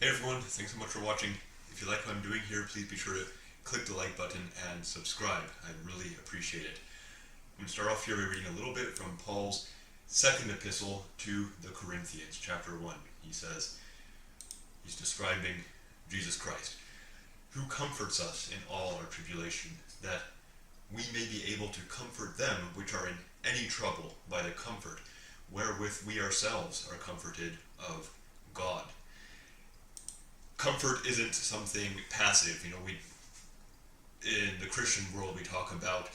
Hey everyone, thanks so much for watching. If you like what I'm doing here, please be sure to click the like button and subscribe. I'd really appreciate it. I'm going to start off here by reading a little bit from Paul's second epistle to the Corinthians, chapter 1. He says, he's describing Jesus Christ, who comforts us in all our tribulation, that we may be able to comfort them which are in any trouble by the comfort wherewith we ourselves are comforted of God. Comfort isn't something passive. We in the Christian world we talk about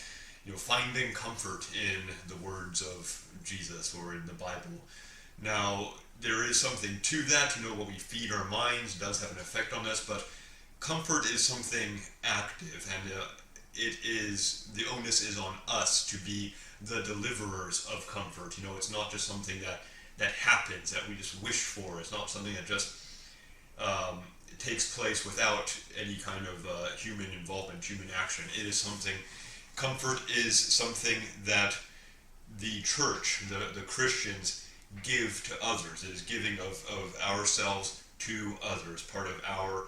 finding comfort in the words of Jesus or in the Bible. Now there is something to that. What we feed our minds does have an effect on us, but comfort is something active, and the onus is on us to be the deliverers of comfort. It's not just something that happens, that we just wish for. It's not something that just takes place without any kind of human involvement, human action. Comfort is something that the church, the Christians, give to others. It is giving of ourselves to others, part of our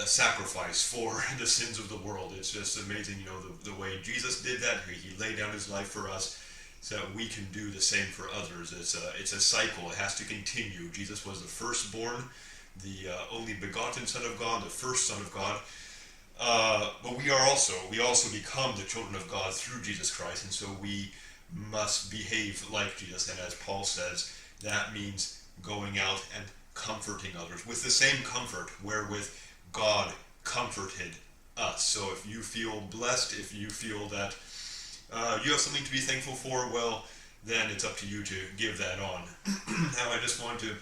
sacrifice for the sins of the world. It's just amazing, the way Jesus did that. He laid down his life for us so that we can do the same for others. It's a cycle. It has to continue. Jesus was the firstborn, the only begotten Son of God, the first Son of God. But we also become the children of God through Jesus Christ, and so we must behave like Jesus. And as Paul says, that means going out and comforting others with the same comfort wherewith God comforted us. So if you feel blessed, if you feel that you have something to be thankful for, well, then it's up to you to give that on. Now I just want to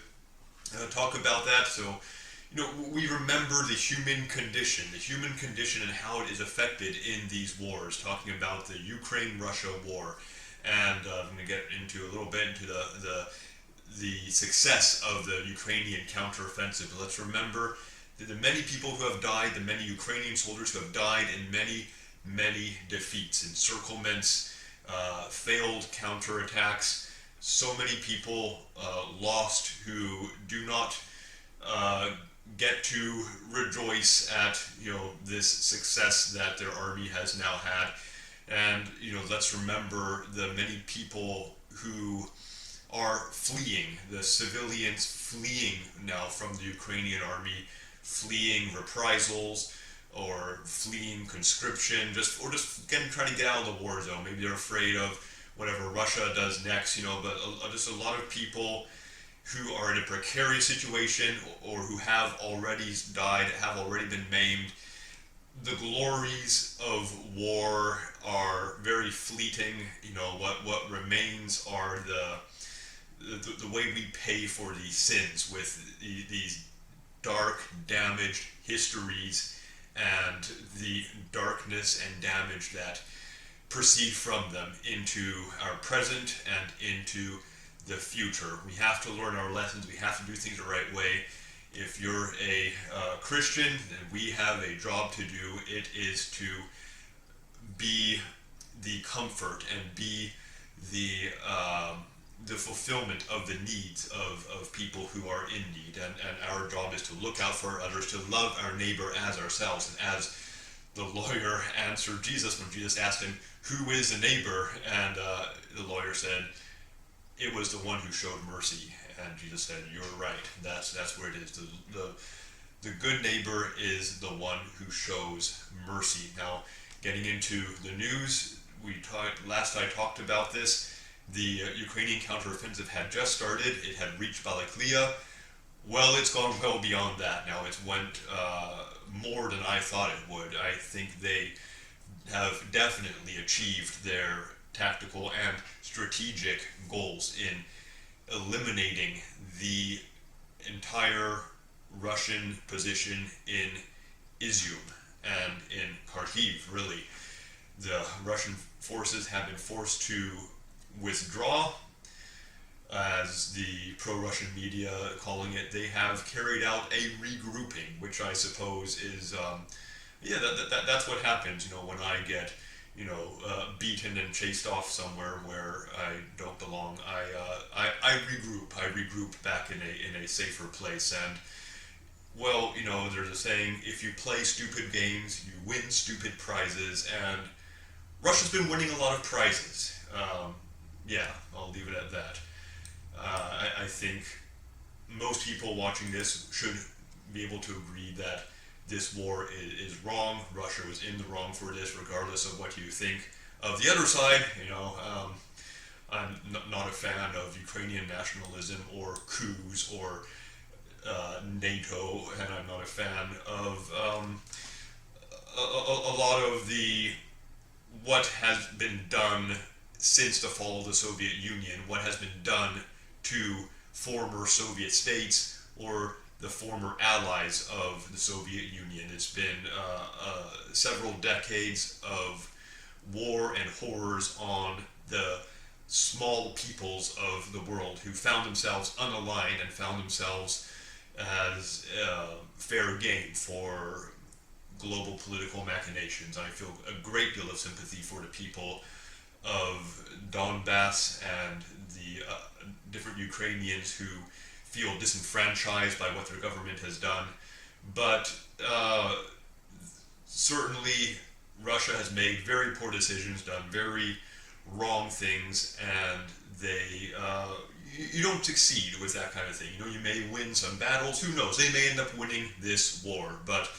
talk about that. So, we remember the human condition and how it is affected in these wars, talking about the Ukraine-Russia war. And I'm going to get into a little bit into the success of the Ukrainian counteroffensive. But let's remember the many people who have died, the many Ukrainian soldiers who have died in many defeats, encirclements, failed counterattacks. So many people lost who do not get to rejoice at this success that their army has now had. And let's remember the many people who are fleeing, the civilians fleeing now from the Ukrainian army, fleeing reprisals or fleeing conscription, just trying to get out of the war zone. Maybe they're afraid of whatever Russia does next, but just a lot of people who are in a precarious situation or who have already died, have already been maimed. The glories of war are very fleeting. What remains are the way we pay for these sins with these dark, damaged histories and the darkness and damage that proceed from them into our present and into the future. We have to learn our lessons. We have to do things the right way. If you're a Christian, then we have a job to do. It is to be the comfort and be the fulfillment of the needs of people who are in need. And our job is to look out for others, to love our neighbor as ourselves. And as the lawyer answered Jesus when Jesus asked him, "Who is a neighbor?" And the lawyer said, "It was the one who showed mercy." And Jesus said, "You're right. That's where it is. The good neighbor is the one who shows mercy." Now, getting into the news, last I talked about this. The Ukrainian counteroffensive had just started. It had reached Balaklia. Well, it's gone well beyond that. Now it's went more than I thought it would. I think they have definitely achieved their tactical and strategic goals in eliminating the entire Russian position in Izyum and in Kharkiv, really. The Russian forces have been forced to withdraw, as the pro-Russian media calling it. They have carried out a regrouping, which I suppose is, that's what happens, when I get, beaten and chased off somewhere where I don't belong. I regroup back in a safer place. And Well, there's a saying, if you play stupid games, you win stupid prizes, and Russia's been winning a lot of prizes. Yeah, I'll leave it at that. I think most people watching this should be able to agree that this war is wrong. Russia was in the wrong for this, regardless of what you think of the other side. I'm not a fan of Ukrainian nationalism or coups or NATO, and I'm not a fan of a lot of the what has been done since the fall of the Soviet Union, what has been done to former Soviet states or the former allies of the Soviet Union. It's been several decades of war and horrors on the small peoples of the world who found themselves unaligned and found themselves as fair game for global political machinations. I feel a great deal of sympathy for the people of Donbass and the different Ukrainians who feel disenfranchised by what their government has done. But certainly Russia has made very poor decisions, done very wrong things, and they you don't succeed with that kind of thing. You may win some battles. Who knows? They may end up winning this war, but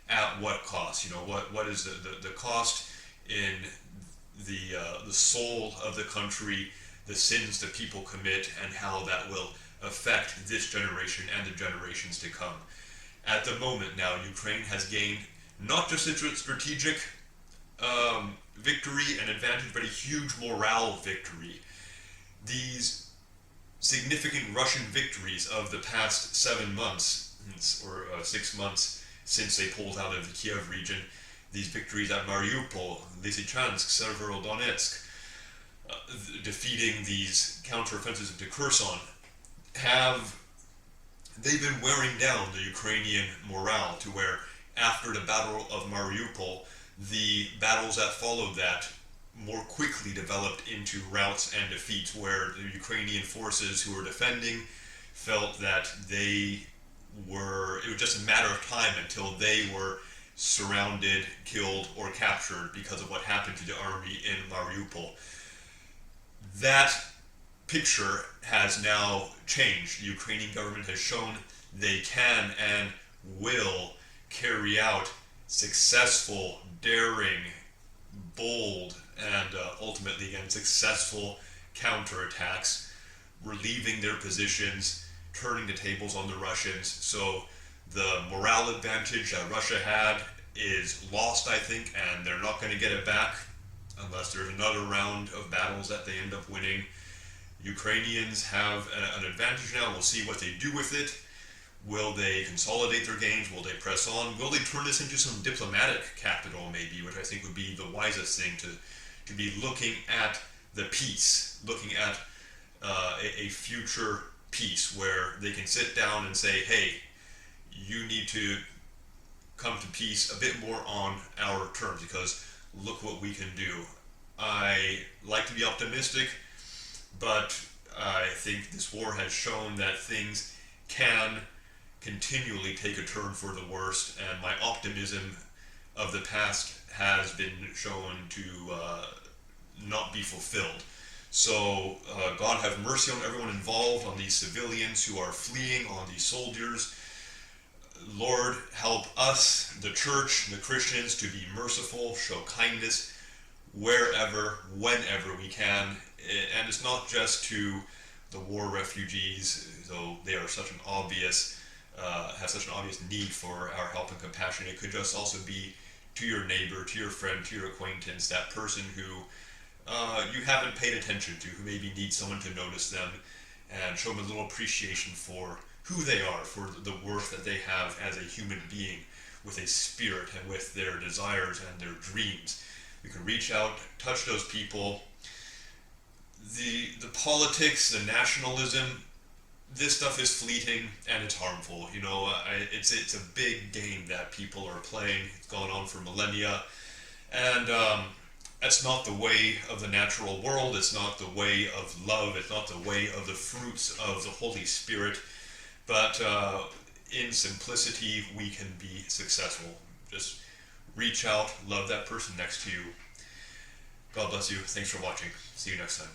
at what cost? What is the cost in the soul of the country, the sins that people commit, and how that will affect this generation and the generations to come. At the moment now, Ukraine has gained not just a strategic victory and advantage, but a huge morale victory. These significant Russian victories of the past 7 months, or 6 months since they pulled out of the Kiev region, these victories at Mariupol, Lysychansk, Severodonetsk, defeating these counteroffensives into Kherson, they've been wearing down the Ukrainian morale to where after the Battle of Mariupol, the battles that followed that more quickly developed into routs and defeats, where the Ukrainian forces who were defending felt that it was just a matter of time until they were surrounded, killed, or captured because of what happened to the army in Mariupol. That picture has now changed. The Ukrainian government has shown they can and will carry out successful, daring, bold, and ultimately, again, successful counterattacks, relieving their positions, turning the tables on the Russians. So the morale advantage that Russia had is lost, I think, and they're not going to get it back unless there's another round of battles that they end up winning. Ukrainians have an advantage now. We'll see what they do with it. Will they consolidate their gains? Will they press on? Will they turn this into some diplomatic capital, maybe, which I think would be the wisest thing, to be looking at the peace, looking at a future peace where they can sit down and say, hey, you need to come to peace a bit more on our terms, because look what we can do. I like to be optimistic, but I think this war has shown that things can continually take a turn for the worst, and my optimism of the past has been shown to not be fulfilled. So God have mercy on everyone involved, on these civilians who are fleeing, on these soldiers. Lord, help us, the church, the Christians, to be merciful, show kindness wherever, whenever we can. And it's not just to the war refugees, though they are such an obvious, have such an obvious need for our help and compassion. It could just also be to your neighbor, to your friend, to your acquaintance, that person who you haven't paid attention to, who maybe needs someone to notice them and show them a little appreciation for who they are, for the worth that they have as a human being with a spirit and with their desires and their dreams. We can reach out, touch those people. The politics, the nationalism, this stuff is fleeting and it's harmful. It's a big game that people are playing. It's gone on for millennia, and that's not the way of the natural world. It's not the way of love. It's not the way of the fruits of the Holy Spirit. But in simplicity we can be successful. Just reach out, love that person next to you. God bless you. Thanks for watching. See you next time.